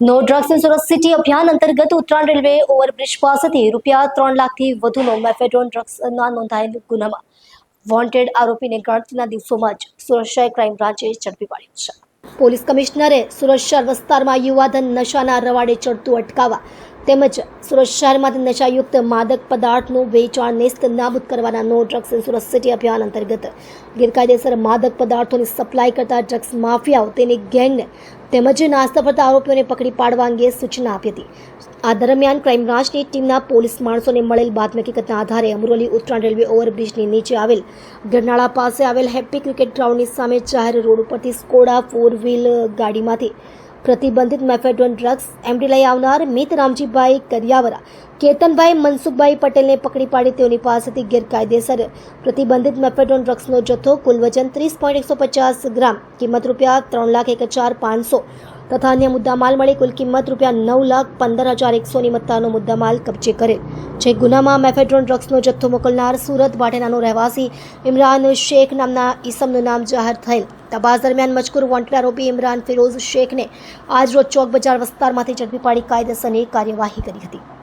No drugs in Surat city અભિયાન અંતર્ગત Uttarayan railway overbridge પાસેથી ₹3 લાખથી વધુનો મેફેડ્રોન ડ્રગ્સના નોંધાયેલ ગુનામાં વોન્ટેડ આરોપીને ગણતરીના દિવસોમાં જ સુરત શહેર ક્રાઇમ બ્રાન્ચે ઝડપી પાડ્યો છે। પોલીસ કમિશનરે સુરત શહેર વિસ્તારમાં યુવાધન નશાના રવાડે ચડતું અટકાવવા તેમજ સુરત શહેરમાંથી નશાયુક્ત માદક પદાર્થનું વેચાણ નેસ્ત નાબૂદ કરવાના no drugs in Surat city અભિયાન અંતર્ગત ગેરકાયદેસર માદક પદાર્થોની સપ્લાય કરતા ડ્રગ્સ માફિયાઓ તેની ગેંગને તેમજ નાસ્તા ફરતા આરોપીઓને પકડી પાડવા અંગે સૂચના આપી હતી। આ દરમિયાન ક્રાઇમ બ્રાન્ચની ટીમના પોલીસ માણસોને મળેલ બાતમી હકીકતના આધારે અમરોલી ઉત્તરાયણ રેલવે ઓવરબ્રિજની નીચે આવેલ ગરનાળા પાસે આવેલ હેપ્પી ક્રિકેટ ગ્રાઉન્ડની સામે જાહેર રોડ ઉપરથી સ્કોડા 4-વ્હીલ ગાડીમાંથી પ્રતિબંધિત મેફેડ્રોન ડ્રગ્સ એમડી લઈ આવનાર મિત રામજીભાઈ કરિયાવરા, કેતનભાઈ મનસુખભાઈ પટેલને પકડી પાડી તેઓની પાસેથી ગેરકાયદેસર પ્રતિબંધિત મેફેડ્રોન ડ્રગ્સનો જથ્થો કુલ વજન 30.150 ગ્રામ, કિંમત ₹3,01,500 તથા અન્ય મુદ્દામાલ મળી કુલ કિંમત ₹9,15,100ની મત્તાનો મુદ્દામાલ કબજે કરેલ। જે ગુનામાં મેફેડ્રોન ડ્રગ્સનો જથ્થો મોકલનાર સુરત વાટેનાનો રહેવાસી ઇમરાન શેખ નામના ઈસમનું નામ જાહેર થયેલ। તપાસ દરમિયાન મજકૂર વોન્ટેડ આરોપી ઇમરાન ફિરોઝ શેખને આજ રોજ ચોક બજાર વિસ્તારમાંથી ઝડપી પાડી કાયદેસરની કાર્યવાહી કરી હતી।